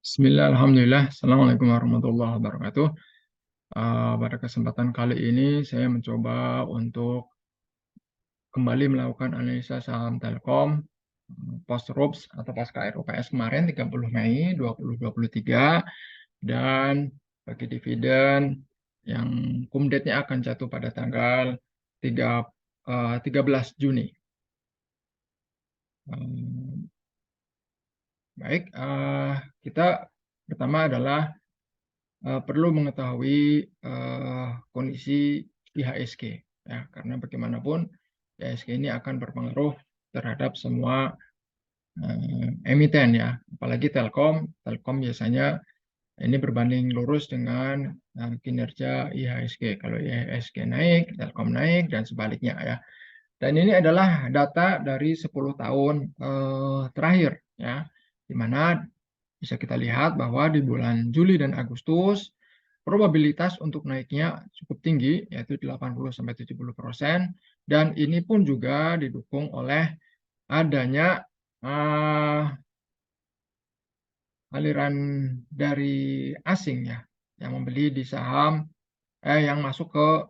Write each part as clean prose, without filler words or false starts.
Bismillah, Alhamdulillah. Assalamualaikum warahmatullahi wabarakatuh. Pada kesempatan kali ini saya mencoba untuk kembali melakukan analisa saham Telkom post RUPS atau pasca RUPS kemarin 30 Mei 2023 dan bagi dividen yang cum date-nya akan jatuh pada tanggal 13 Juni. Baik, kita pertama adalah perlu mengetahui kondisi IHSG ya, karena bagaimanapun IHSG ini akan berpengaruh terhadap semua emiten ya, apalagi Telkom. Telkom biasanya ini berbanding lurus dengan kinerja IHSG. Kalau IHSG naik, Telkom naik dan sebaliknya ya. Dan ini adalah data dari 10 tahun terakhir ya, di mana bisa kita lihat bahwa di bulan Juli dan Agustus probabilitas untuk naiknya cukup tinggi, yaitu 80-70%, dan ini pun juga didukung oleh adanya aliran dari asing ya, yang membeli di saham yang masuk ke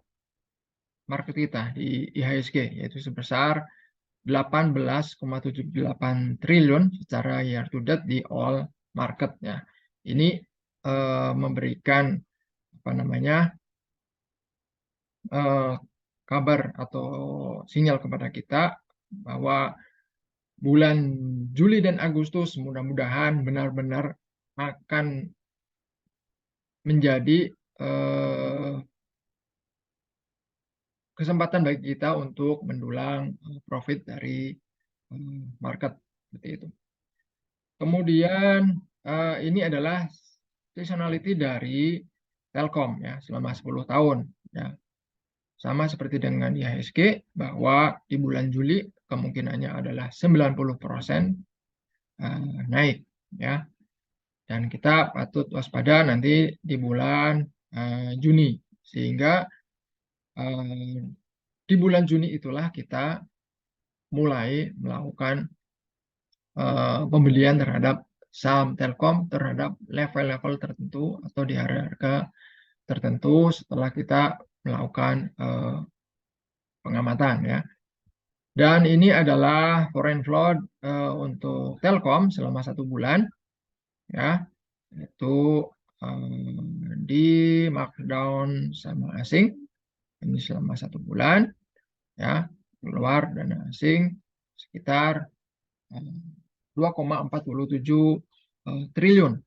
market kita di IHSG, yaitu sebesar 18,78 triliun secara year to date di all market ya. Ini memberikan kabar atau sinyal kepada kita bahwa bulan Juli dan Agustus mudah-mudahan benar-benar akan menjadi kesempatan bagi kita untuk mendulang profit dari market seperti itu. Kemudian ini adalah seasonality dari Telkom ya selama 10 tahun ya. Sama seperti dengan IHSG bahwa di bulan Juli kemungkinannya adalah 90% naik ya. Dan kita patut waspada nanti di bulan Juni, sehingga di bulan Juni itulah kita mulai melakukan pembelian terhadap saham Telkom terhadap level-level tertentu atau di harga tertentu setelah kita melakukan pengamatan ya. Dan ini adalah foreign flow untuk Telkom selama 1 bulan ya, itu di markdown sama asing ini selama 1 bulan ya, keluar dana asing sekitar 2,47 triliun.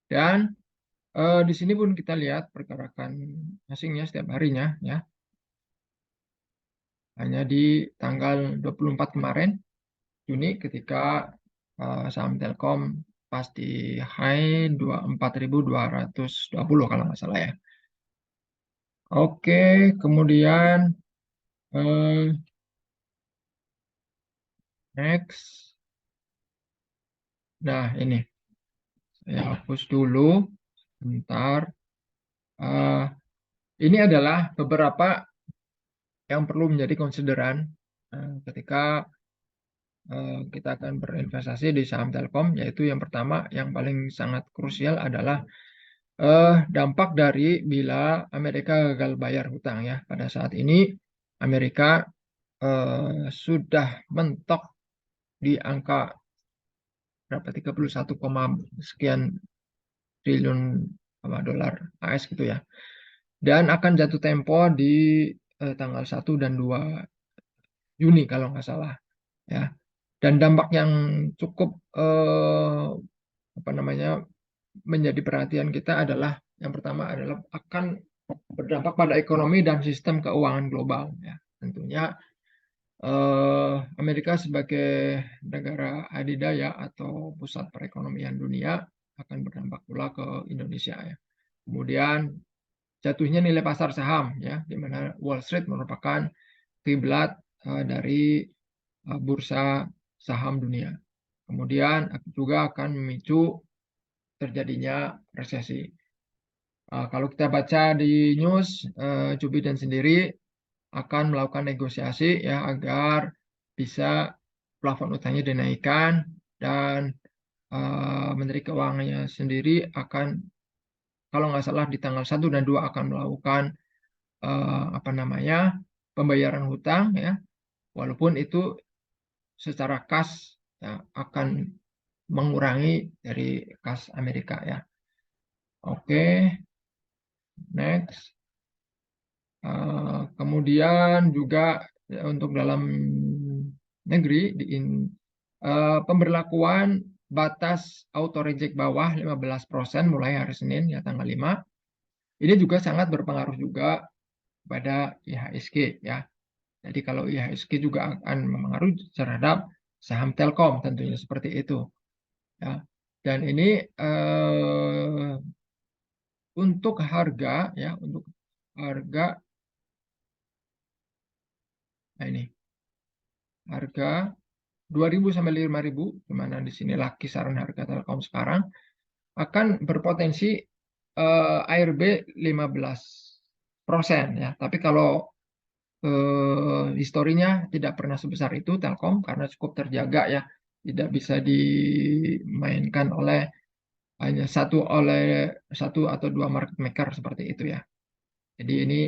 Dan di sini pun kita lihat pergerakan asingnya setiap harinya ya. Hanya di tanggal 24 kemarin Juni ketika saham Telkom pas di high 24.220 kalau nggak salah ya. Oke, kemudian next. Nah, ini saya hapus dulu bentar. Ini adalah beberapa yang perlu menjadi konsideran ketika kita akan berinvestasi di saham Telkom, yaitu yang pertama yang paling sangat krusial adalah dampak dari bila Amerika gagal bayar hutang ya. Pada saat ini Amerika sudah mentok di angka berapa 31, sekian triliun dolar AS gitu ya. Dan akan jatuh tempo di tanggal 1 dan 2 Juni kalau nggak salah ya. Dan dampak yang cukup menjadi perhatian kita adalah yang pertama adalah akan berdampak pada ekonomi dan sistem keuangan global ya. Tentunya Amerika sebagai negara adidaya atau pusat perekonomian dunia akan berdampak pula ke Indonesia ya. Kemudian jatuhnya nilai pasar saham ya, di mana Wall Street merupakan kiblat dari bursa saham dunia. Kemudian juga akan memicu terjadinya resesi. Kalau kita baca di news, Joe Biden sendiri akan melakukan negosiasi ya agar bisa plafon utangnya dinaikkan dan Menteri Keuangannya sendiri akan, kalau nggak salah di tanggal 1 dan 2 akan melakukan pembayaran hutang ya, walaupun itu secara kas ya, akan mengurangi dari kas Amerika ya. Oke, next. Kemudian juga ya, untuk dalam negeri pemberlakuan batas auto reject bawah 15% mulai hari Senin ya tanggal 5. Ini juga sangat berpengaruh juga pada IHSG ya. Jadi kalau IHSG juga akan mempengaruhi terhadap saham Telkom tentunya seperti itu ya. Dan ini untuk harga ya, untuk harga, nah ini harga 2.000 sampai 5.000, di mana di sinilah kisaran harga Telkom sekarang akan berpotensi ARB 15% ya. Tapi kalau historinya tidak pernah sebesar itu Telkom karena cukup terjaga ya, tidak bisa dimainkan oleh hanya satu atau dua market maker seperti itu ya. Jadi ini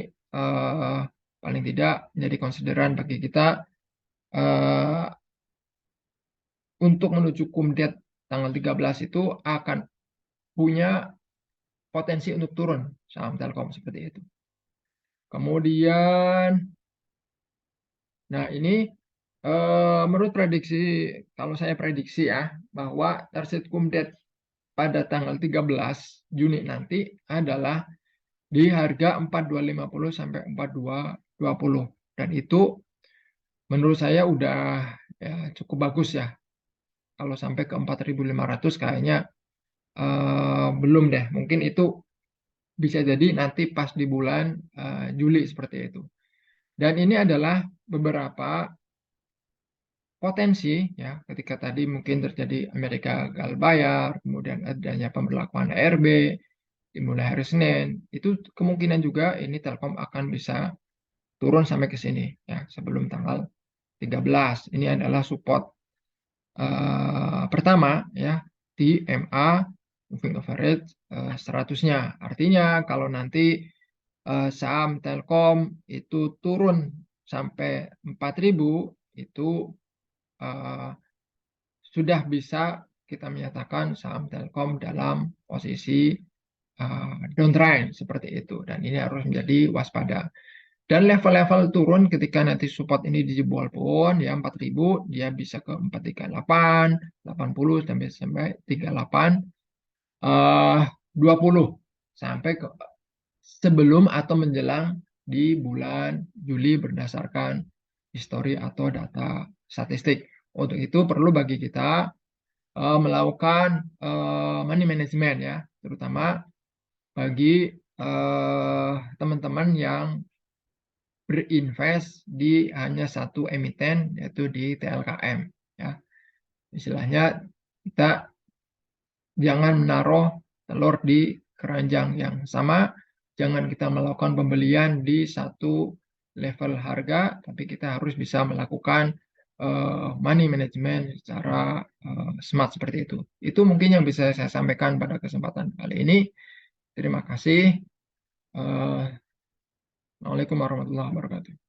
paling tidak menjadi konsideran bagi kita untuk menuju kumdet tanggal 13 itu akan punya potensi untuk turun saham Telkom seperti itu. Kemudian, nah ini menurut prediksi, kalau saya prediksi ya, bahwa target kumdet pada tanggal 13 Juni nanti adalah di harga 4250 sampai 4220. Dan itu menurut saya udah ya, cukup bagus ya. Kalau sampai ke 4.500 kayaknya belum deh. Mungkin itu bisa jadi nanti pas di bulan Juli seperti itu. Dan ini adalah beberapa potensi ya, ketika tadi mungkin terjadi Amerika gagal bayar, kemudian adanya pemberlakuan ARB dimulai hari Senin, itu kemungkinan juga ini Telkom akan bisa turun sampai ke sini ya sebelum tanggal 13. Ini adalah support pertama ya di MA moving average 100-nya. Artinya kalau nanti saham Telkom itu turun sampai 4.000, itu sudah bisa kita menyatakan saham Telkom dalam posisi downtrend seperti itu. Dan ini harus menjadi waspada. Dan level-level turun ketika nanti support ini dijebol pun ya 4.000, dia bisa ke 438, 80 sampai 38, 20 sampai ke sebelum atau menjelang di bulan Juli berdasarkan histori atau data statistik. Untuk itu perlu bagi kita melakukan money management ya, terutama bagi teman-teman yang berinvest di hanya satu emiten yaitu di TLKM ya. Istilahnya kita jangan menaruh telur di keranjang yang sama, jangan kita melakukan pembelian di satu level harga, tapi kita harus bisa melakukan money management secara smart seperti itu. Itu mungkin yang bisa saya sampaikan pada kesempatan kali ini. Terima kasih. Assalamualaikum warahmatullahi wabarakatuh.